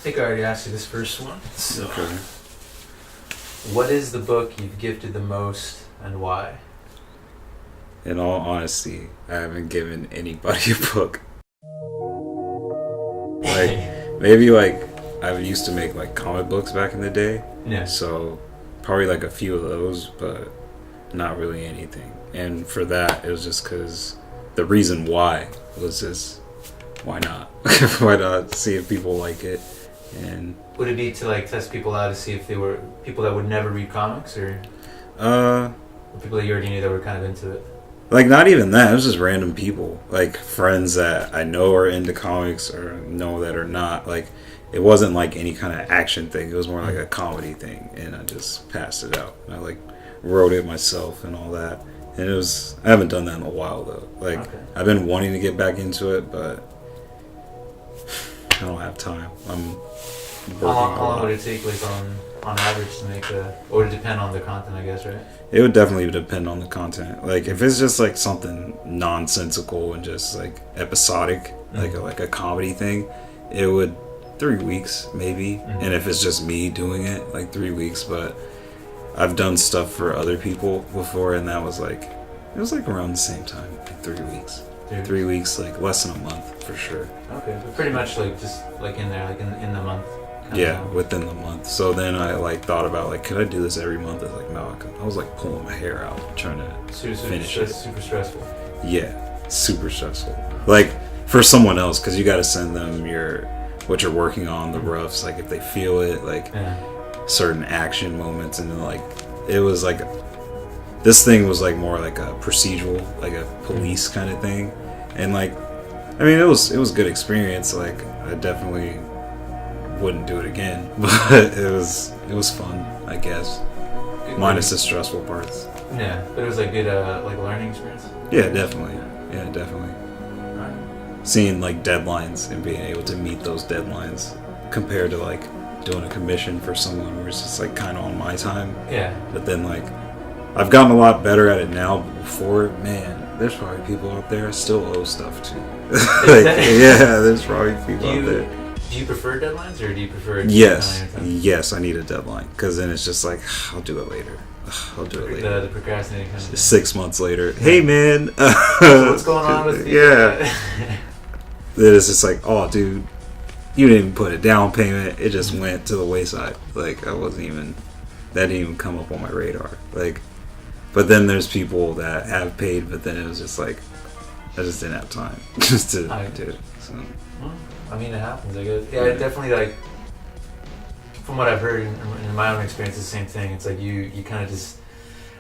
think I already asked you this first one. So, Okay. what is the book you've gifted the most and why? In all honesty, I haven't given anybody a book. Like, maybe like I used to make like comic books back in the day. Yeah. So probably like a few of those, but not really anything. And for that, it was just because the reason why was just why not? Why not see if people like it? And Would it be to like test people out to see if they were people that would never read comics or people that you already knew that were kind of into it? like not even that. It was just random people, like friends that I know are into comics or know that are not. Like it wasn't like any kind of action thing. It was more like a comedy thing, and I just passed it out. I like wrote it myself and all that. And it was I haven't done that in a while though. Like I've been wanting to get back into it, but I don't have time. I'm working How long would it take, like on average, to make a? Or would it depend on the content, I guess, right? It would definitely depend on the content. Like if it's just like something nonsensical and just like episodic, like a comedy thing, it would 3 weeks maybe. And if it's just me doing it, like 3 weeks. But I've done stuff for other people before, and that was like it was like around the same time, like 3 weeks. 3 weeks, like less than a month for sure. Okay, but pretty much like just like in there, like in the month. Yeah, within the month. So then I like thought about like, could I do this every month? I was like, no, I was like pulling my hair out trying to finish it. Super stressful. Yeah, super stressful. Like for someone else, because you got to send them what you're working on, the roughs, like if they feel it, like certain action moments, and then like it was like this thing was like more like a procedural, like a police kind of thing, and like I mean it was a good experience. Like I definitely wouldn't do it again, but it was fun, I guess. Minus the stressful parts. Yeah, but it was like good like learning experience. Yeah, definitely. Yeah, definitely. Seeing like deadlines and being able to meet those deadlines compared to like doing a commission for someone where it's just like kind of on my time. Yeah. But then like I've gotten a lot better at it now, but before, man, there's probably people out there I still owe stuff to. Like, yeah, there's probably people out there. Do you prefer deadlines or do you prefer? Yes, I need a deadline because then it's just like I'll do it later. The procrastinating kind of 6 months later, hey man, so what's going on with you? Yeah. Then it's just like, oh dude, you didn't even put a down payment. It just went to the wayside. Like that didn't even come up on my radar. Like, but then there's people that have paid, but then it was just like I just didn't have time just to do it. So. I mean, it happens, I guess. Yeah, it definitely, like, from what I've heard in my own experience, it's the same thing. It's like you kind of just,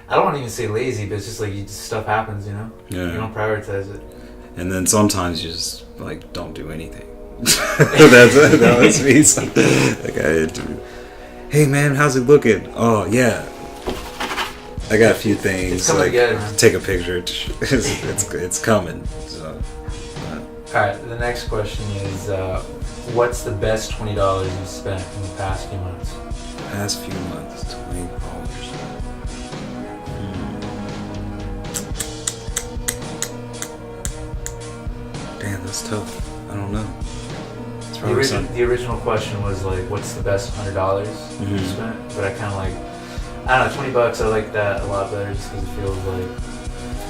I don't want to even say lazy, but it's just like stuff happens, you know? Yeah. You don't prioritize it. And then sometimes you just, like, don't do anything. That's me. Like, I do. Hey, man, how's it looking? Oh, yeah. I got a few things. Like, together, take a picture. It's coming. So. Alright, the next question is, what's the best $20 you've spent in the past few months? Past few months, $20. Damn, that's tough. I don't know. The original question was like, what's the best $100 you've spent? But I kind of like, I don't know, $20. I like that a lot better just because it feels like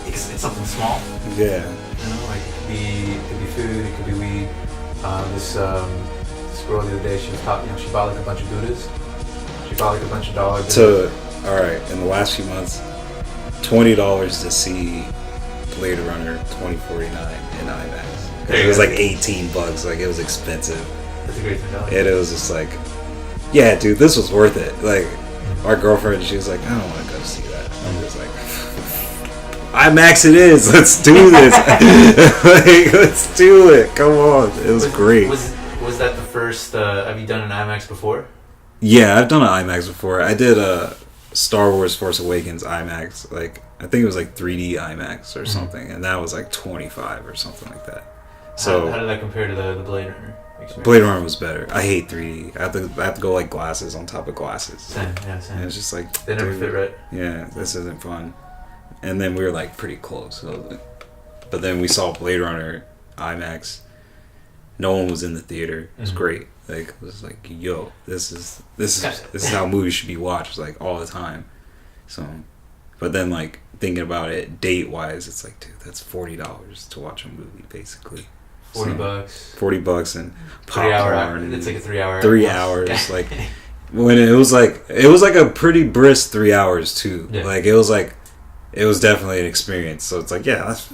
it's something small. Yeah. You know, like it could be food, it could be weed. This girl the other day, she bought like a bunch of Buddhas. She bought like a bunch of dollars. So, all right, in the last few months, $20 to see Blade Runner 2049 in IMAX. It was like $18. Like it was expensive. That's a great thing. And it was just like, yeah, dude, this was worth it. Like our girlfriend, she was like, I don't want to go see that. I'm just like, IMAX it is. Let's do this. Like, let's do it. Come on. It was great. Was that the first? Have you done an IMAX before? Yeah, I've done an IMAX before. I did a Star Wars Force Awakens IMAX. Like I think it was like 3D IMAX or something, and that was like 25 or something like that. So how did that compare to the Blade Runner experience? Blade Runner was better. I hate 3D. I have to go like glasses on top of glasses. Same. And it's just like they never fit right. Yeah, this isn't fun. And then we were like pretty close. So, but then we saw Blade Runner IMAX, no one was in the theater. It was Mhm. great. Like it was like, yo, this is how movies should be watched, like all the time. So, but then like thinking about it date wise, it's like, dude, that's $40 to watch a movie basically. $40. $40 and 3 hour. popcorn. It's like a 3 hour. 3 hours, like when it was like a pretty brisk 3 hours too. Yeah. Like it was definitely an experience. So it's like, yeah, that's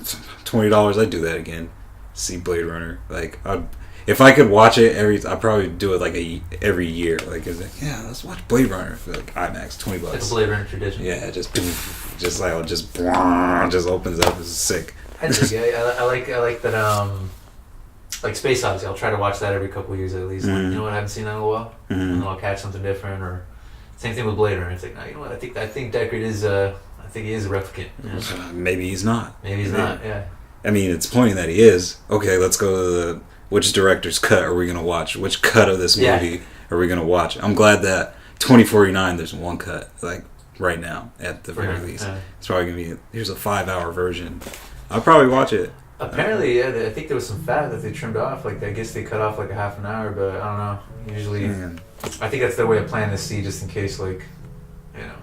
$20. I'd do that again. See Blade Runner. Like if I could watch it I'd probably do it like every year. Like it's like, yeah, let's watch Blade Runner for like IMAX, $20. Like a Blade Runner tradition. Yeah, just opens up. It's sick. I think I like that. Like Space Odyssey, I'll try to watch that every couple of years at least. Like, you know what, I haven't seen that in a while, and then I'll catch something different. Or same thing with Blade Runner. It's like, no, you know what? I think Deckard is I think he is a replicant. You know? Maybe he's not. Maybe he's not. Yeah. I mean, it's pointing that he is. Okay, let's go to which director's cut are we gonna watch? Which cut of this movie are we gonna watch? I'm glad that 2049 there's one cut, like right now at the very least. Yeah. It's probably gonna be here's a 5-hour version. I'll probably watch it. Apparently, yeah. I think there was some fat that they trimmed off. Like I guess they cut off like a half an hour, but I don't know. Usually, I think that's their way of planting the seed, just in case, like, you know.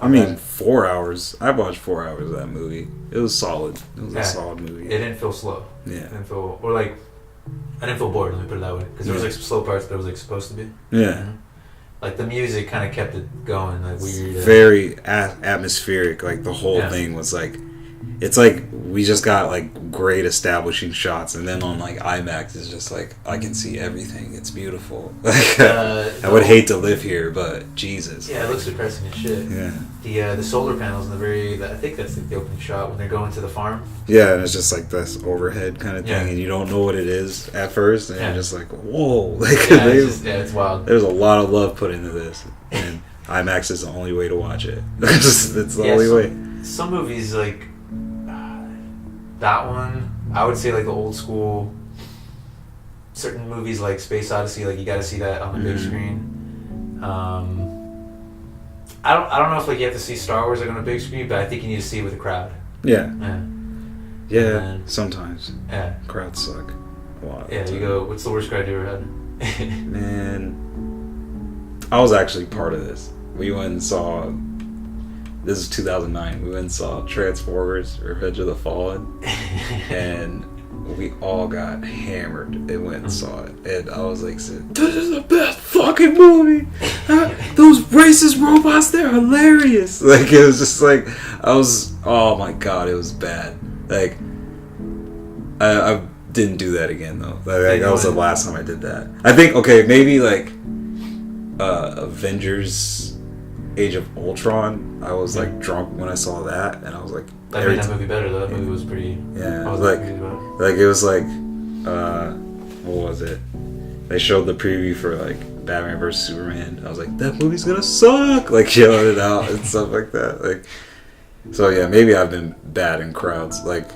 I mean, 4 hours. I watched 4 hours of that movie. It was solid. It was a solid movie. It didn't feel slow. Yeah. It didn't feel, or like, I didn't feel bored. Let me put it that way, because there was like some slow parts, but it was like supposed to be. Yeah. Mm-hmm. Like the music kind of kept it going, like weird. Very atmospheric. Like the whole thing was like. It's like we just got like great establishing shots, and then on like IMAX it's just like I can see everything. It's beautiful. Like I would hate to live here, but Jesus. Yeah, it looks depressing as shit. Yeah. The solar panels in I think that's like the opening shot when they're going to the farm. Yeah, and it's just like this overhead kind of thing, Yeah. and you don't know what it is at first, and you're just like, whoa, like it's wild. There's a lot of love put into this, and IMAX is the only way to watch it. It's the only way. Some movies like. That one, I would say like the old school. Certain movies like Space Odyssey, like you got to see that on the big screen. I don't know if like you have to see Star Wars like on a big screen, but I think you need to see it with a crowd. Yeah. Yeah. Then, sometimes. Yeah. Crowds suck a lot. Yeah. You go. What's the worst crowd you ever had? Man, I was actually part of this. We went and saw. This is 2009. We went and saw Transformers: Revenge of the Fallen, and we all got hammered and went and saw it. And I was like, "This is the best fucking movie! Those racist robots, they're hilarious!" Like it was just like oh my god, it was bad. Like I didn't do that again though. Like that was the last time I did that. I think maybe like Avengers. Age of Ultron, I was like drunk when I saw that, and I was like, that made that movie better though. That movie was pretty. Yeah, it was like, what was it? They showed the preview for like Batman vs Superman. I was like, that movie's gonna suck, like yelling it out and stuff like that. Like, so yeah, maybe I've been bad in crowds. Like,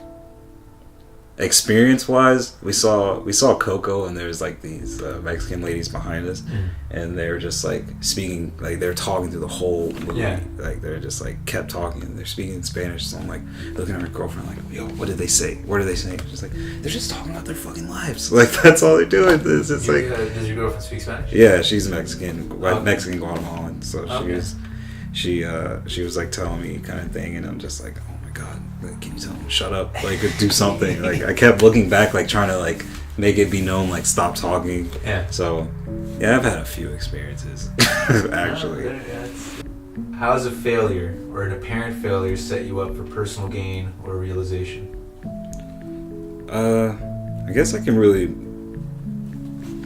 experience wise, we saw Coco, and there's like these Mexican ladies behind us, and they were just like speaking, like they're talking through the whole movie. Like they're just like kept talking, and they're speaking in Spanish. So I'm like looking at her girlfriend like, yo, what did they say? What are they saying? She's like, they're just talking about their fucking lives. Like that's all they're doing. It's like, does your girlfriend speak Spanish? Yeah, she's Mexican, Mexican Guatemalan. So she was like telling me kind of thing, and I'm just like, oh my god, like, can you tell him shut up, like do something. Like I kept looking back, like trying to like make it be known, like stop talking. So yeah, I've had a few experiences actually. How does a failure or an apparent failure set you up for personal gain or realization? I guess I can really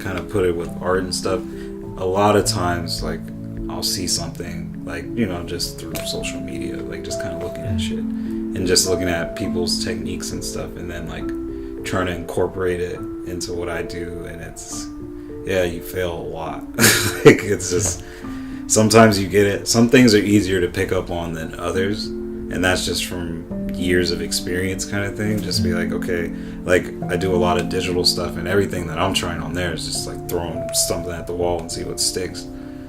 kind of put it with art and stuff. A lot of times, like I'll see something, like, you know, just through social media, like just kind of looking at shit and just looking at people's techniques and stuff, and then like trying to incorporate it into what I do, and it's, yeah, you fail a lot. Like it's just, sometimes you get it. Some things are easier to pick up on than others, and that's just from years of experience kind of thing. Just be like, okay, like I do a lot of digital stuff, and everything that I'm trying on there is just like throwing something at the wall and see what sticks.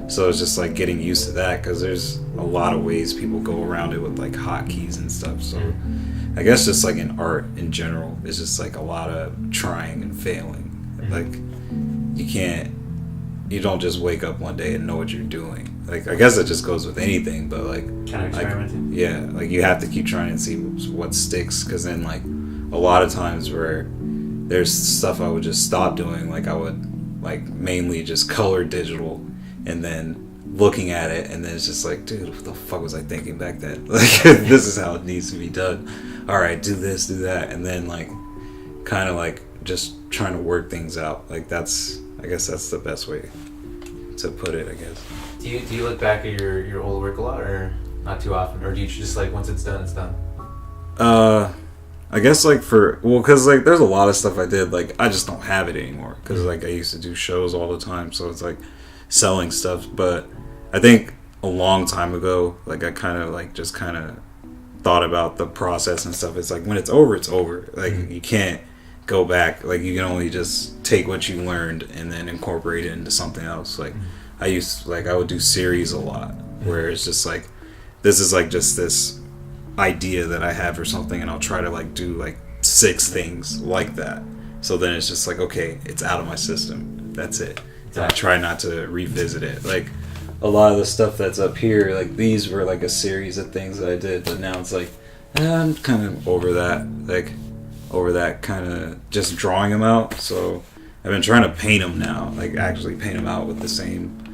So it's just like getting used to that, because there's a lot of ways people go around it with like hotkeys and stuff. So I guess just like in art in general, it's just like a lot of trying and failing. Like, you don't just wake up one day and know what you're doing. Like, I guess it just goes with anything, but like, kind of experimenting. Yeah, like you have to keep trying and see what sticks, because then like a lot of times where there's stuff I would just stop doing, like I would like mainly just color digital, and then looking at it, and then it's just like, dude, what the fuck was I thinking back then? Like, this is how it needs to be done. All right, do this, do that, and then like kind of like just trying to work things out. Like I guess that's the best way to put it, I guess. Do you look back at your old work a lot, or not too often, or do you just like once it's done, it's done? I guess like because like there's a lot of stuff I did, like I just don't have it anymore, because like I used to do shows all the time, so it's like selling stuff. But I think a long time ago, like I kind of like just kind of thought about the process and stuff. It's like when it's over, it's over. Like you can't go back. Like you can only just take what you learned and then incorporate it into something else. Like I would do series a lot, where it's just like, this is like just this idea that I have or something, and I'll try to like do like 6 things like that. So then it's just like, okay, it's out of my system. That's it. And I try not to revisit it. Like a lot of the stuff that's up here, like these were like a series of things that I did, but now it's like, I'm kind of over that. Like over that kind of just drawing them out. So I've been trying to paint them now, like actually paint them out with the same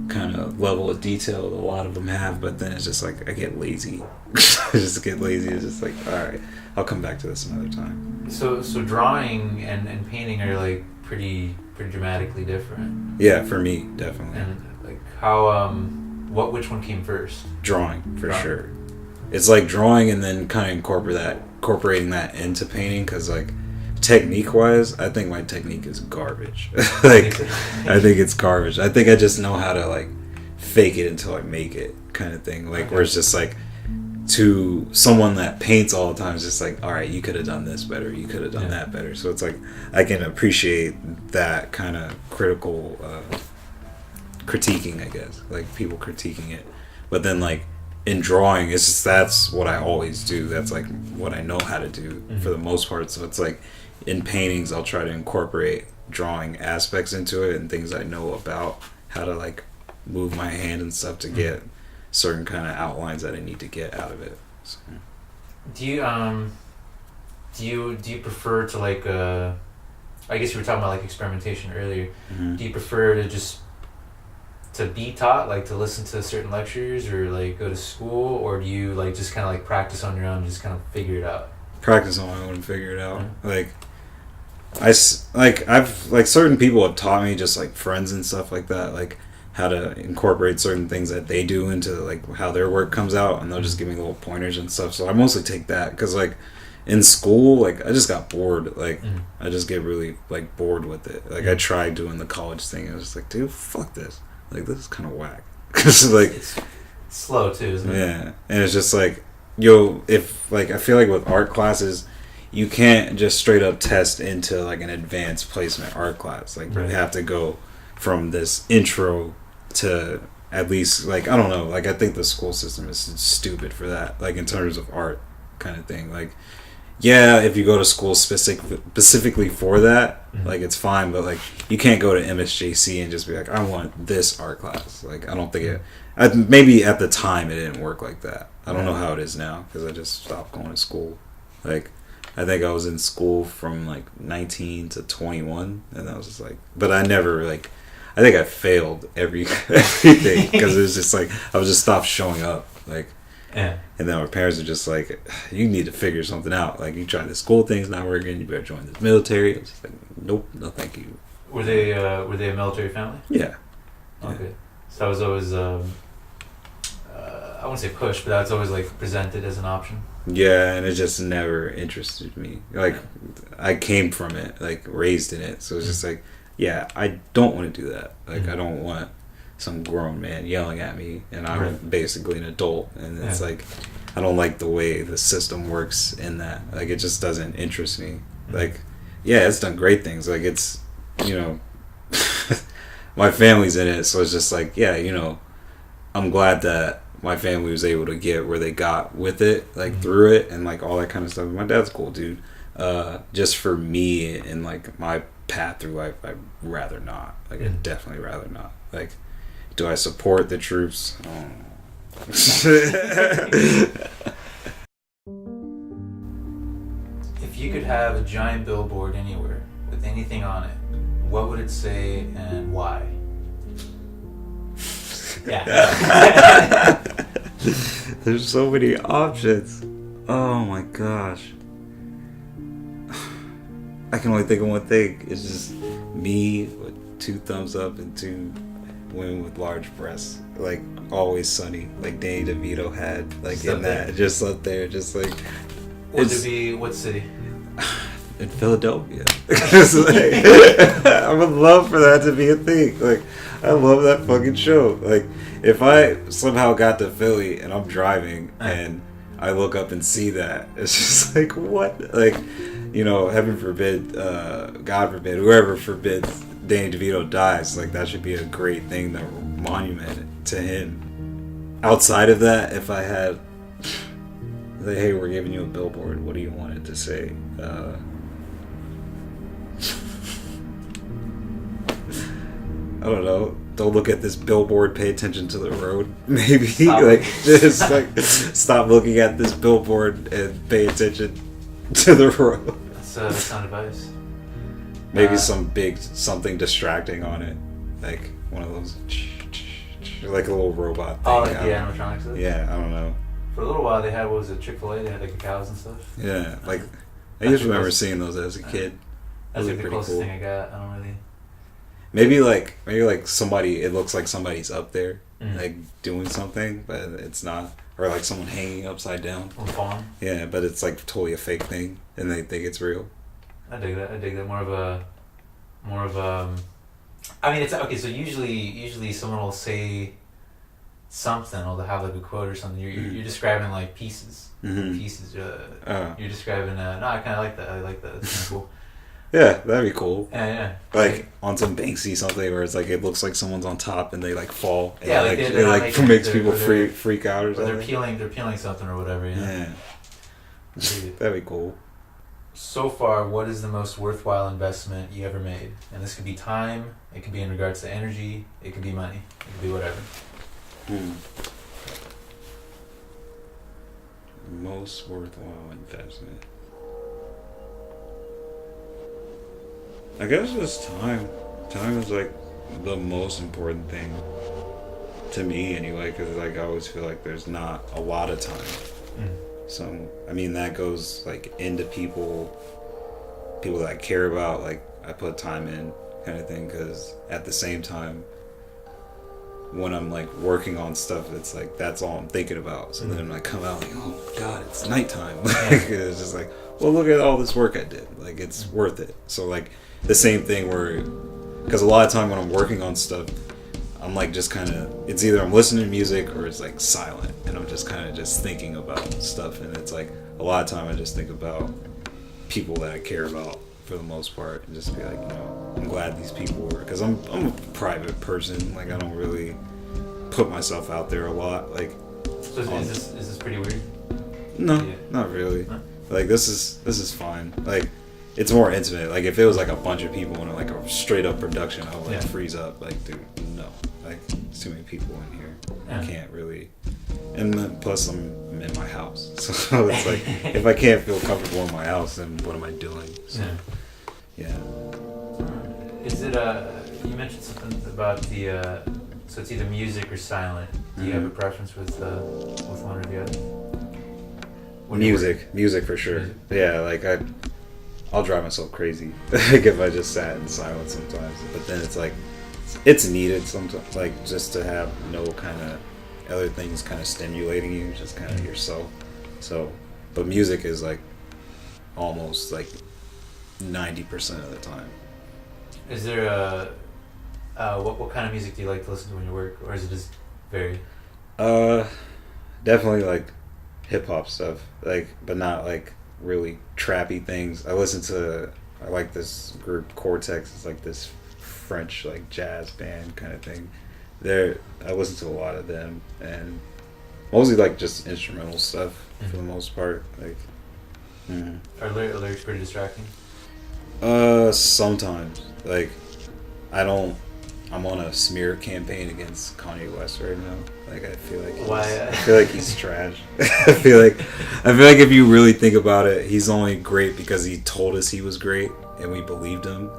kind of level of detail that a lot of them have, but then it's just like I get lazy. I just get lazy. It's just like, alright, I'll come back to this another time. So drawing and painting are like pretty dramatically different. Yeah, for me, definitely. And like how which one came first? Drawing, for sure. It's like drawing and then kind of incorporating that into painting, because like technique wise, I think my technique is garbage. Like I think it's garbage. I think I just know how to like fake it until I make it kind of thing. Like where it's just like, to someone that paints all the time, it's just like, all right, you could have done this better, you could have done that better. So it's like I can appreciate that kind of critical critiquing, I guess, like people critiquing it. But then like in drawing, it's just, that's what I always do. That's like what I know how to do for the most part. So it's like in paintings, I'll try to incorporate drawing aspects into it and things I know about how to like move my hand and stuff to get certain kind of outlines that I need to get out of it. So. Do you prefer to like I guess you were talking about like experimentation earlier. Do you prefer to just to be taught, like to listen to certain lectures or like go to school, or do you like just kind of like practice on your own and just kind of figure it out? Practice on my own and figure it out. Like I've like certain people have taught me, just like friends and stuff like that, like how to incorporate certain things that they do into like how their work comes out, and they'll just give me little pointers and stuff. So I mostly take that, because like in school, like I just got bored. Like I just get really like bored with it. Like I tried doing the college thing, I was just like, dude, fuck this. Like this is kind of whack. Cause like it's slow too, isn't it? Yeah, and it's just like, if like I feel like with art classes, you can't just straight up test into like an advanced placement art class. Like you have to go from this intro to at least like, I don't know, like I think the school system is stupid for that, like in terms of art kind of thing. Like yeah, if you go to school specifically for that, like it's fine, but like you can't go to MSJC and just be like, I want this art class. Like I don't think maybe at the time it didn't work like that. I don't know how it is now, because I just stopped going to school. Like I think I was in school from like 19 to 21, and I was just like, but I never like, I think I failed everything, because it was just like I was just stopped showing up. Like and then my parents are just like, you need to figure something out. Like you try the school thing's not working, you better join this military. I was just like, nope, no thank you. Were they a military family? Yeah. Okay. So that was always I wouldn't say push, but that's always like presented as an option. Yeah, and it just never interested me. Like I came from it, like raised in it, so it's just like, yeah, I don't want to do that. Like I don't want some grown man yelling at me, and I'm basically an adult, and it's like I don't like the way the system works in that. Like it just doesn't interest me. Like yeah, it's done great things. Like it's, you know, my family's in it, so it's just like, yeah, you know, I'm glad that my family was able to get where they got with it, like through it, and like all that kind of stuff. My dad's cool, dude. Just for me and like my path through life, I'd rather not. Like, I'd definitely rather not. Like, do I support the troops? If you could have a giant billboard anywhere with anything on it, what would it say and why? Yeah. There's so many options. Oh my gosh. I can only think of one thing. It's just me with 2 thumbs up and 2 women with large breasts. Like, Always Sunny. Like Danny DeVito had. Like, just in that. Just up there. Just like... Would it be... What city? In Philadelphia. I would love for that to be a thing. Like, I love that fucking show. Like, if I somehow got to Philly and I'm driving and I look up and see that, it's just like, what? Like, you know, heaven forbid, God forbid, whoever forbids Danny DeVito dies, like, that should be a great thing, to monument to him. Outside of that, if I had, like, hey, we're giving you a billboard, what do you want it to say? I don't know. Don't look at this billboard. Pay attention to the road. Maybe stop looking at this billboard and pay attention to the road. That's sound advice. Maybe something distracting on it, like one of those, like a little robot thing. Oh, like the animatronics. Yeah, I don't know. For a little while, they had, what was it, Chick-fil-A? They had like the cows and stuff. Yeah, like I just remember seeing those as a kid. That's like the closest thing I got. I don't really. Maybe like somebody. It looks like somebody's up there, like doing something, but it's not. Or like someone hanging upside down. On fawn. Yeah, but it's like totally a fake thing, and they think it's real. I dig that. More of a. I mean, it's okay. So usually someone will say something, or they'll have like a quote or something. You're describing like pieces. Pieces. You're describing. No, I kind of like that. I like that. That's kind of cool. Yeah, that'd be cool. Yeah. Like on some Banksy something where it's like it looks like someone's on top and they like fall. And yeah, it makes people freak out or something. They're peeling something or whatever. Yeah. That'd be cool. So far, what is the most worthwhile investment you ever made? And this could be time. It could be in regards to energy. It could be money. It could be whatever. Most worthwhile investment. I guess it's time. Time is like the most important thing to me anyway, because like I always feel like there's not a lot of time. So I mean that goes like into people that I care about. Like I put time in, kind of thing. Because at the same time, when I'm like working on stuff, it's like that's all I'm thinking about. So then I come out like, oh God, it's nighttime. Like it's just like, well, look at all this work I did. Like it's worth it. So like. The same thing where, because a lot of time when I'm working on stuff, I'm like just kind of, it's either I'm listening to music or it's like silent, and I'm just kind of just thinking about stuff, and it's like a lot of time I just think about people that I care about for the most part, and just be like, you know, I'm glad these people were, because I'm a private person, like I don't really put myself out there a lot, like. So is this pretty weird? No, not really. Huh? Like this is fine. Like. It's more intimate. Like if it was like a bunch of people in like a straight up production, I would like freeze up. Like, dude, no. Like there's too many people in here. I can't really. And then, plus I'm in my house, so it's like if I can't feel comfortable in my house, then what am I doing? So, yeah. Is it you mentioned something about the so it's either music or silent. Do you have a preference with one or the other? Music for sure. Yeah, like I'll drive myself crazy like if I just sat in silence sometimes, but then it's like it's needed sometimes, like just to have no kind of other things kind of stimulating you, just kind of yourself. So but music is like almost like 90% of the time. Is there what kind of music do you like to listen to when you work, or is it just varied? Definitely like hip hop stuff, like, but not like really trappy things. I like this group Cortex. It's like this French like jazz band kind of thing. I listen to a lot of them, and mostly like just instrumental stuff for the most part. Like, are lyrics pretty distracting? Sometimes. Like, I don't. I'm on a smear campaign against Kanye West right now. Like, I feel like I feel like he's trash. I feel like if you really think about it, he's only great because he told us he was great and we believed him.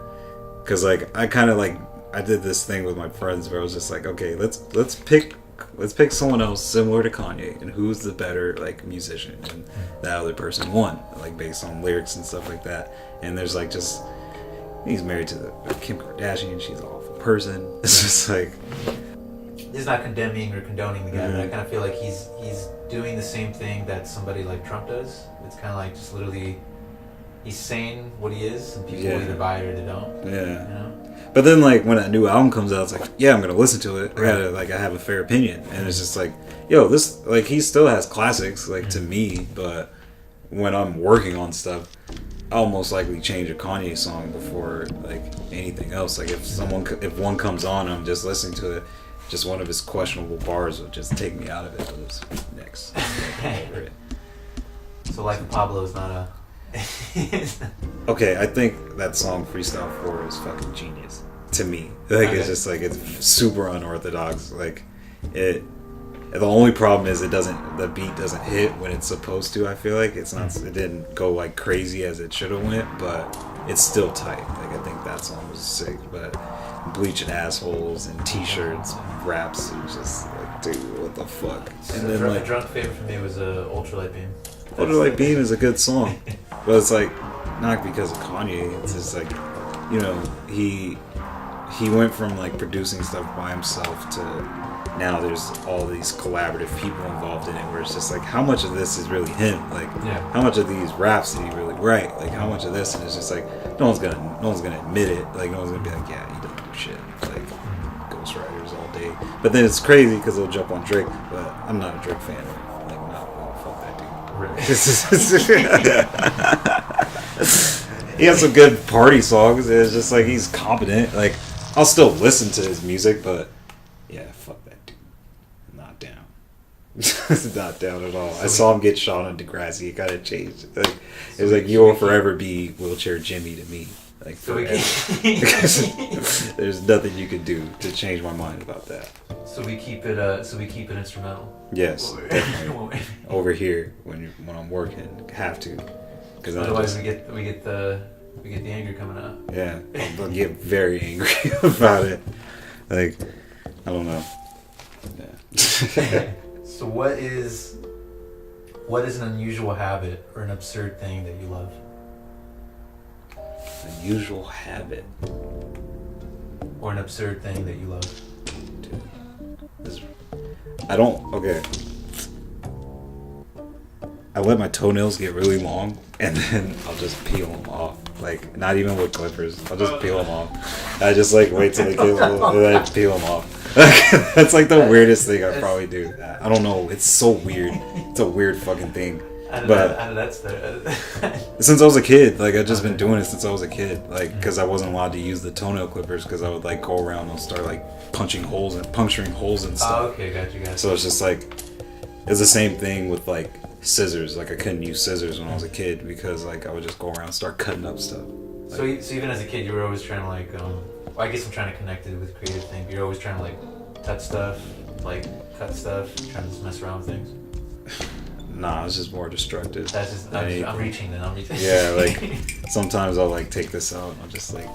Cause like I kind of like I did this thing with my friends where I was just like, okay, let's pick someone else similar to Kanye and who's the better like musician, and that other person won, like based on lyrics and stuff like that. And there's like just he's married to the Kim Kardashian, she's an awful person. It's just like he's not condemning or condoning the guy, but I kind of feel like he's doing the same thing that somebody like Trump does. It's kind of like just literally he's saying what he is, and people either buy it or they don't. Yeah. You know? But then like when a new album comes out, it's like, yeah, I'm gonna listen to it. I have a fair opinion, and it's just like, yo, this like he still has classics like to me, but when I'm working on stuff, I'll most likely change a Kanye song before like anything else. Like if one comes on, I'm just listening to it. Just one of his questionable bars will just take me out of it. It was next. So like Pablo is not a. Okay, I think that song Freestyle 4 is fucking genius to me. Like it's just like it's super unorthodox. Like it. The only problem is the beat doesn't hit when it's supposed to. I feel like it didn't go like crazy as it should have went, but it's still tight. Like I think that song was sick. But bleaching assholes and t-shirts, raps, it was just like, dude, what the fuck? And then like drunk favorite for me was Ultralight Beam. Ultralight Beam is a good song, but it's like not because of Kanye. It's just like, you know, he went from like producing stuff by himself to now there's all these collaborative people involved in it, where it's just like, how much of this is really him? Like, how much of these raps did he really write? Like, how much of this? And it's just like, no one's gonna admit it. Like, no one's gonna be like, yeah, he doesn't do shit. Like, ghostwriters all day. But then it's crazy because they'll jump on Drake. But I'm not a Drake fan. Like, fuck that dude. He has some good party songs. It's just like he's competent. Like, I'll still listen to his music, but yeah, fuck that dude. Not down. Not down at all. I saw him get shot on Degrassi. It kind of changed. Like, it was like, you will forever be Wheelchair Jimmy to me. Like, forever. There's nothing you could do to change my mind about that. So we keep it instrumental. Yes, definitely. Over here when I'm working, have to. Because otherwise we get the anger coming out. Yeah, I'll get very angry about it. Like, I don't know. Yeah. So what is an unusual habit or an absurd thing that you love? Unusual habit or an absurd thing that you love? Dude, okay. I let my toenails get really long, and then I'll just peel them off. Like, not even with clippers. I'll just peel them off. I just like wait till they get a little, and then I peel them off. That's like the weirdest thing I probably do. I don't know. It's so weird. It's a weird fucking thing. Since I was a kid, like I've just been doing it since I was a kid, like because I wasn't allowed to use the toenail clippers because I would like go around and start like puncturing holes and stuff. Oh, okay, gotcha. So it's just like it's the same thing with like scissors. Like I couldn't use scissors when I was a kid because like I would just go around and start cutting up stuff. Like, so even as a kid, you were always trying to like, well, I guess I'm trying to connect it with creative thing. You're always trying to like touch stuff, like cut stuff, trying to just mess around with things. Nah, it's just more destructive. That's just I'm reaching. Yeah, like sometimes I'll like take this out and I'll just like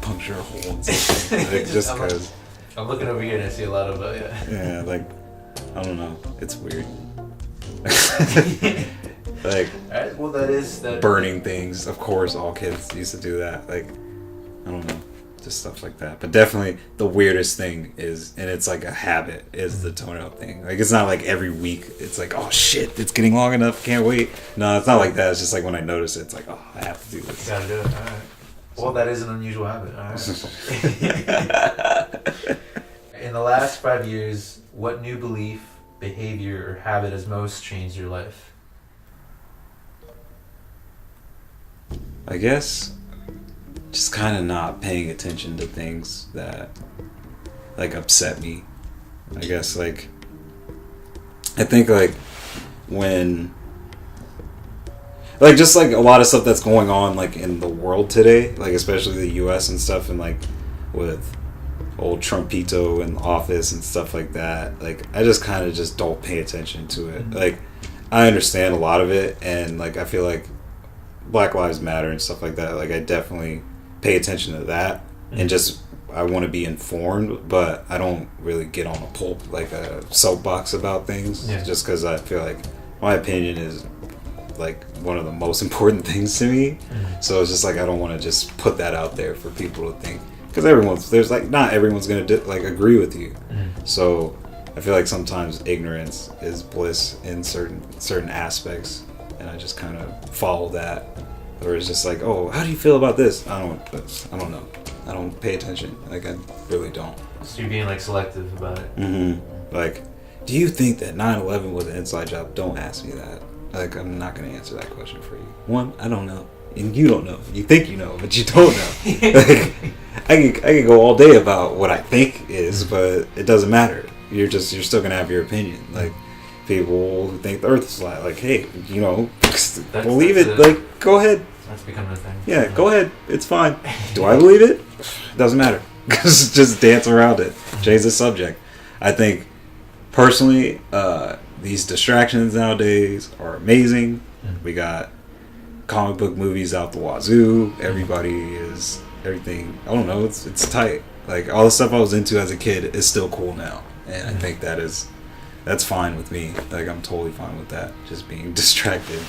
puncture a hole in something, like, just because. I'm looking over here and I see a lot of Yeah, like I don't know, it's weird. Like, alright, well that is that. Burning things, of course, all kids used to do that. Like, I don't know. Just stuff like that. But definitely the weirdest thing is, and it's like a habit, is the toenail thing. Like, it's not like every week it's like, oh shit, it's getting long enough, can't wait. No, it's not like that. It's just like when I notice it, it's like, oh, I have to do this. You gotta do it. Alright. Well, that is an unusual habit. Alright. In the last 5 years, what new belief, behavior, or habit has most changed your life? I guess just kind of not paying attention to things that like upset me. I guess like I think like when like just like a lot of stuff that's going on like in the world today, like especially the U.S. and stuff, and like with old Trumpito in the office and stuff like that. Like I just kind of just don't pay attention to it. Like I understand a lot of it, and like I feel like Black Lives Matter and stuff like that. Like I definitely pay attention to that, and just I want to be informed, but I don't really get on a soapbox about things, just because I feel like my opinion is like one of the most important things to me. So it's just like I don't want to just put that out there for people to think, because not everyone's gonna agree with you. So I feel like sometimes ignorance is bliss in certain aspects, and I just kind of follow that. Or it's just like, oh, how do you feel about this? I don't know. I don't pay attention. Like I really don't. So you're being like selective about it. Like, do you think that 9/11 was an inside job? Don't ask me that. Like I'm not gonna answer that question for you. One, I don't know, and you don't know. You think you know, but you don't know. Like I can go all day about what I think is, but it doesn't matter. You're still gonna have your opinion. Like people who think the Earth is flat, like hey, believe it. Like go ahead. That's becoming a thing. Yeah, go ahead. It's fine. Do I believe it? Doesn't matter. Just dance around it. Change the subject. I think personally, these distractions nowadays are amazing. We got comic book movies out the wazoo. Everything. I don't know. It's tight. Like all the stuff I was into as a kid is still cool now, and I think that's fine with me. Like I'm totally fine with that. Just being distracted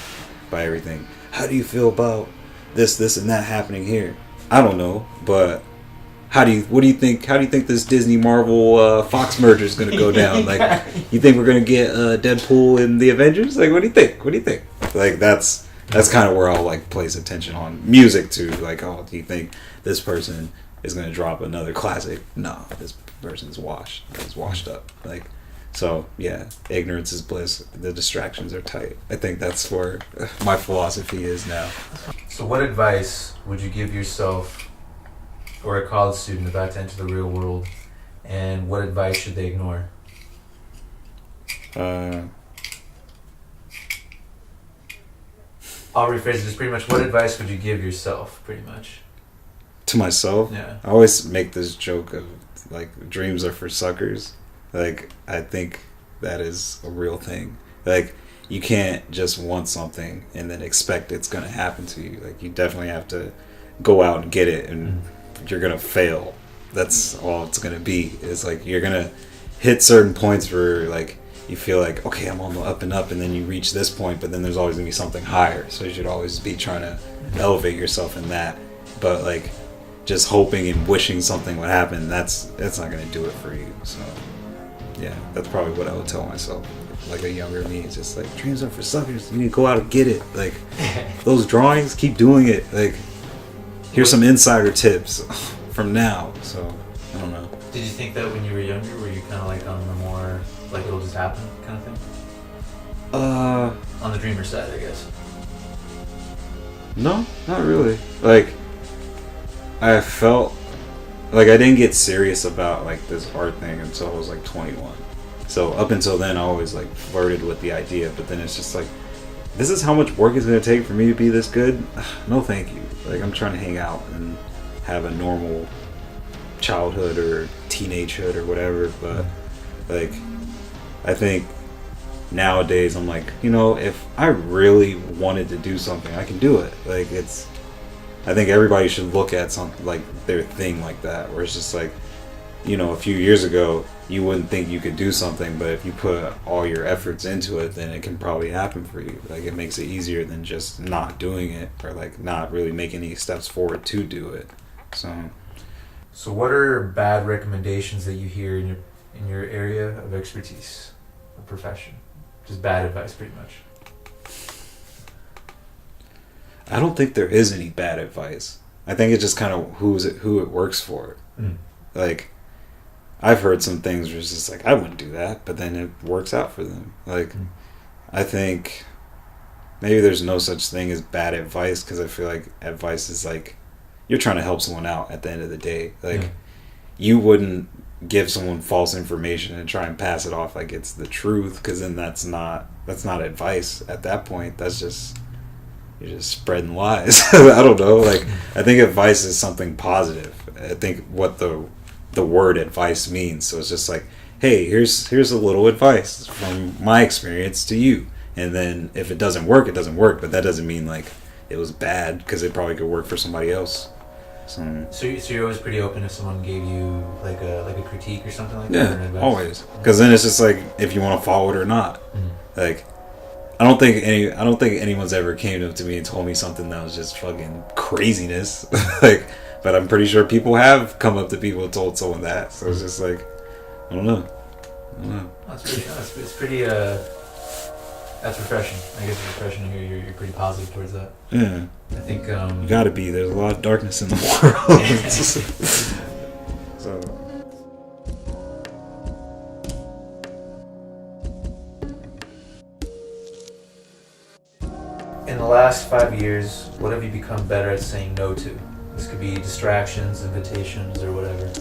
by everything. How do you feel about this, and that happening here? I don't know, but what do you think this Disney Marvel Fox merger is going to go down? Like, you think we're going to get Deadpool in the Avengers? Like, what do you think? Like, that's kind of where I'll like place attention on music too. Like, oh, do you think this person is going to drop another classic? No, this person's washed. It's washed up. Like. So, yeah, ignorance is bliss. The distractions are tight. I think that's where my philosophy is now. So what advice would you give yourself or a college student about to enter the real world, and what advice should they ignore? I'll rephrase it. Just pretty much, what advice would you give yourself, pretty much? To myself? Yeah. I always make this joke of, like, dreams are for suckers. Like, I think that is a real thing. Like, you can't just want something and then expect it's going to happen to you. Like, you definitely have to go out and get it, and you're going to fail. That's all it's going to be. It's like, you're going to hit certain points where, like, you feel like, okay, I'm on the up and up, and then you reach this point, but then there's always going to be something higher. So you should always be trying to elevate yourself in that. But, like, just hoping and wishing something would happen, that's not going to do it for you. So... yeah, that's probably what I would tell myself. Like a younger me, it's just like, dreams are for suckers. You need to go out and get it. Like, those drawings, keep doing it. Like, here's some insider tips from now. So, I don't know. Did you think that when you were younger? Were you kind of like on the more, like it'll just happen kind of thing? On the dreamer side, I guess. No, not really. Like, I felt... like, I didn't get serious about, like, this art thing until I was, like, 21. So, up until then, I always, like, flirted with the idea. But then it's just, like, this is how much work it's going to take for me to be this good? No, thank you. Like, I'm trying to hang out and have a normal childhood or teenagehood or whatever. But, like, I think nowadays I'm like, if I really wanted to do something, I can do it. Like, I think everybody should look at something like their thing like that, where it's just like, a few years ago, you wouldn't think you could do something, but if you put all your efforts into it, then it can probably happen for you. Like, it makes it easier than just not doing it, or like not really making any steps forward to do it. So what are bad recommendations that you hear in your area of expertise, or profession? Just bad advice, pretty much. I don't think there is any bad advice. I think it's just kind of who it works for. Like, I've heard some things where it's just like, I wouldn't do that, but then it works out for them. Like, I think maybe there's no such thing as bad advice, because I feel like advice is like, you're trying to help someone out at the end of the day. Like, you wouldn't give someone false information and try and pass it off like it's the truth, because then that's not advice at that point. That's just you're just spreading lies. I don't know. Like, I think advice is something positive. I think what the word advice means. So it's just like, hey, here's a little advice from my experience to you. And then if it doesn't work, it doesn't work. But that doesn't mean like it was bad, because it probably could work for somebody else. So you're always pretty open if someone gave you like a critique or something like that? Yeah, always. Because then it's just like if you want to follow it or not. Like, I don't think anyone's ever came up to me and told me something that was just fucking craziness. Like, but I'm pretty sure people have come up to people and told someone that. So it's just like, I don't know. It's pretty that's refreshing. I guess it's refreshing to hear you're pretty positive towards that. Yeah. I think you gotta be. There's a lot of darkness in the world. So. In the last 5 years, what have you become better at saying no to? This could be distractions, invitations, or whatever.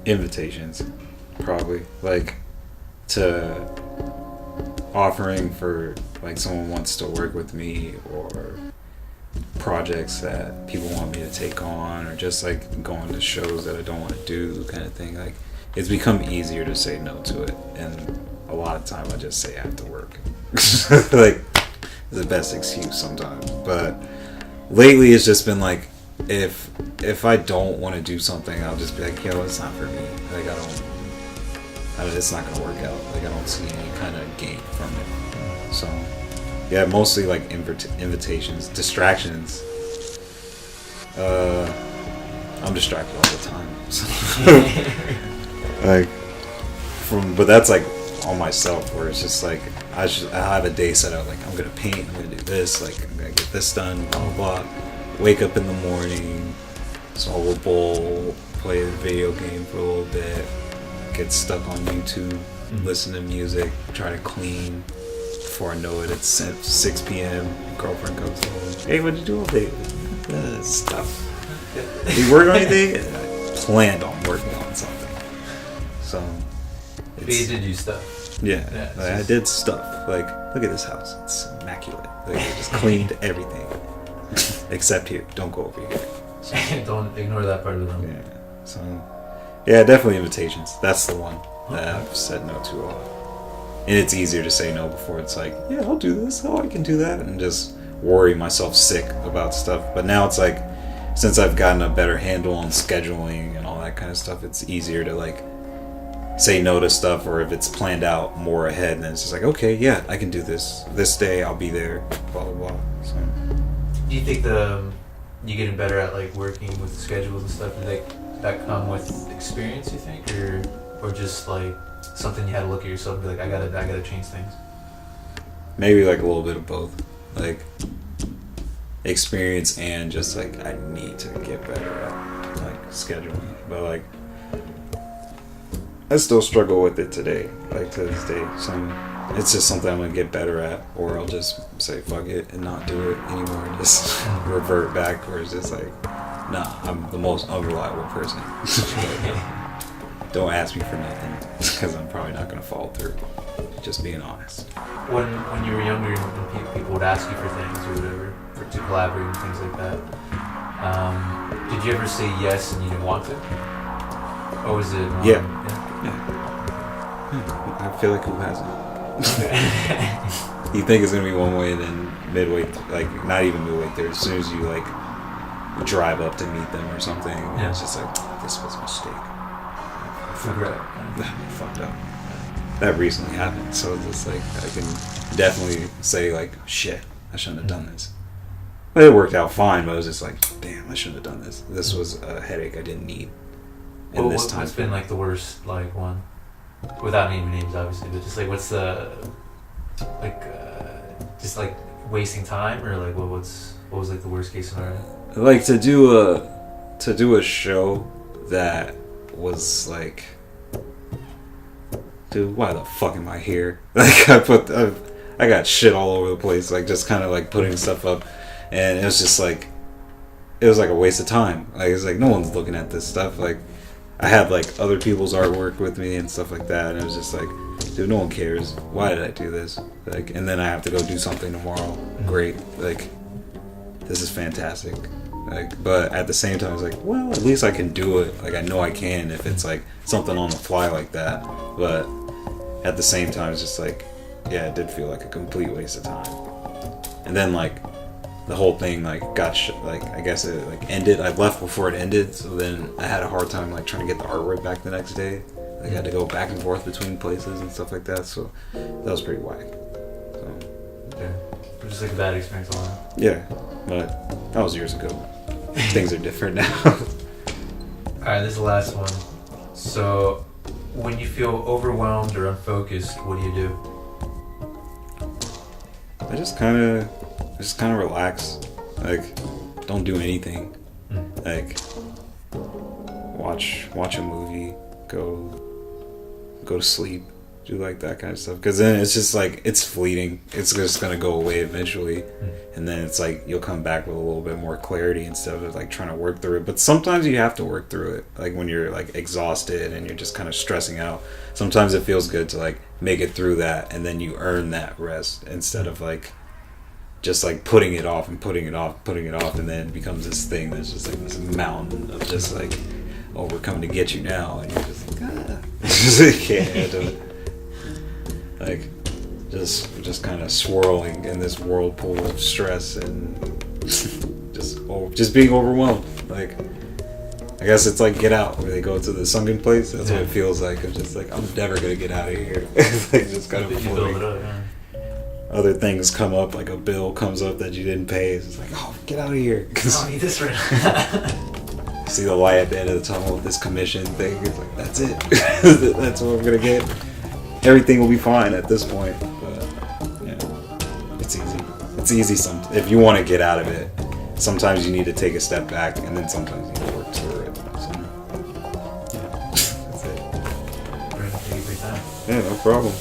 Invitations, probably. Like, to offering for, like, someone wants to work with me, or projects that people want me to take on, or just like going to shows that I don't want to do, kind of thing. Like, it's become easier to say no to it, and a lot of time I just say I have to work. Like, it's the best excuse sometimes. But lately it's just been like, if I don't want to do something, I'll just be like, yo, it's not for me. Like, it's not gonna work out. Like, I don't see any kind of gain from it. So yeah, mostly like invitations, distractions. I'm distracted all the time. So, but that's like on myself, where it's just like I have a day set out. Like, I'm gonna paint, I'm gonna do this, like I'm gonna get this done, blah blah blah. Wake up in the morning, solve a bowl, play a video game for a little bit, get stuck on YouTube, listen to music, try to clean. Before I know it, it's 6 p.m. Girlfriend comes home. Hey, what'd you do all day? Stuff. You work on anything? I planned on working on something. So. But you did do stuff. Yeah, like, I did stuff. Like, look at this house. It's immaculate. Like, I just cleaned everything. Except here. Don't go over here. So, don't ignore that part of the room. Yeah. So, yeah, definitely invitations. That's the one that I've said no to a lot. And it's easier to say no before it's like, yeah, I'll do this. Oh, I can do that. And just worry myself sick about stuff. But now it's like, since I've gotten a better handle on scheduling and all that kind of stuff, it's easier to like say no to stuff, or if it's planned out more ahead, then it's just like, okay, yeah, I can do this. This day I'll be there, blah, blah, blah. So. Do you think you getting better at like working with schedules and stuff, did that come with experience, you think? Or just like something you had to look at yourself and be like, I gotta change things? Maybe like a little bit of both. Like, experience and just like, I need to get better at like scheduling. But like, I still struggle with it today, like to this day. So it's just something I'm gonna get better at, or I'll just say fuck it and not do it anymore and just revert back, where it's just like, nah, I'm the most unreliable person. Don't ask me for nothing, because I'm probably not gonna follow through. Just being honest. When you were younger, and people would ask you for things or whatever, to collaborate and things like that, did you ever say yes and you didn't want to? Or was it? Yeah. I feel like who hasn't? You think it's gonna be one way, and then midway, like not even midway there, as soon as you like drive up to meet them or something, it's just like, this was a mistake. Fucked up. That recently happened, so it's just like I can definitely say like, shit, I shouldn't have done this. But it worked out fine. But it was just like, damn, I shouldn't have done this. This was a headache I didn't need. What's been like the worst like one, without naming names obviously, but just like what's the like just like wasting time, or like what was like the worst case scenario? Like to do a show that was like, dude, why the fuck am I here? Like I got shit all over the place, like just kind of like putting stuff up, and it was just like, it was like a waste of time. Like, it's like no one's looking at this stuff. Like, I had like other people's artwork with me and stuff like that, and it was just like, dude, no one cares. Why did I do this? Like, and then I have to go do something tomorrow. Great. Like, this is fantastic. Like, but at the same time, it's like, well, at least I can do it. Like, I know I can if it's like something on the fly like that. But at the same time, it's just like, yeah, it did feel like a complete waste of time. And then like the whole thing like like I guess it like ended. I left before it ended, so then I had a hard time like trying to get the artwork back the next day. Like, I had to go back and forth between places and stuff like that. So that was pretty whack. So, yeah, just like a bad experience on that. Yeah, but that was years ago. Things are different now. Alright, this is the last one. So, when you feel overwhelmed or unfocused, what do you do? I just kind of relax. Like, don't do anything. Like, watch a movie, go to sleep, do like that kind of stuff. Because then it's just like, it's fleeting. It's just gonna go away eventually, and then it's like you'll come back with a little bit more clarity instead of like trying to work through it. But sometimes you have to work through it. Like when you're like exhausted and you're just kind of stressing out. Sometimes it feels good to like make it through that, and then you earn that rest instead of like just like putting it off, and then it becomes this thing that's just like this mountain of just like, oh, we're coming to get you now, and you're just like, you can't handle it. Like, just kind of swirling in this whirlpool of stress and just being overwhelmed. Like, I guess it's like Get Out, where they go to the sunken place. That's what it feels like. I'm just like, I'm never gonna get out of here. Like, just kind of floating. Other things come up, like a bill comes up that you didn't pay. It's just like, oh, get out of here. I don't need this right now. See the light at the end of the tunnel with this commission thing. It's like, that's it. That's what I'm gonna get. Everything will be fine at this point. But yeah, it's easy. It's easy. If you want to get out of it, sometimes you need to take a step back, and then sometimes you need to work through it. So, yeah, that's it. Thank you for your time. Yeah, no problem.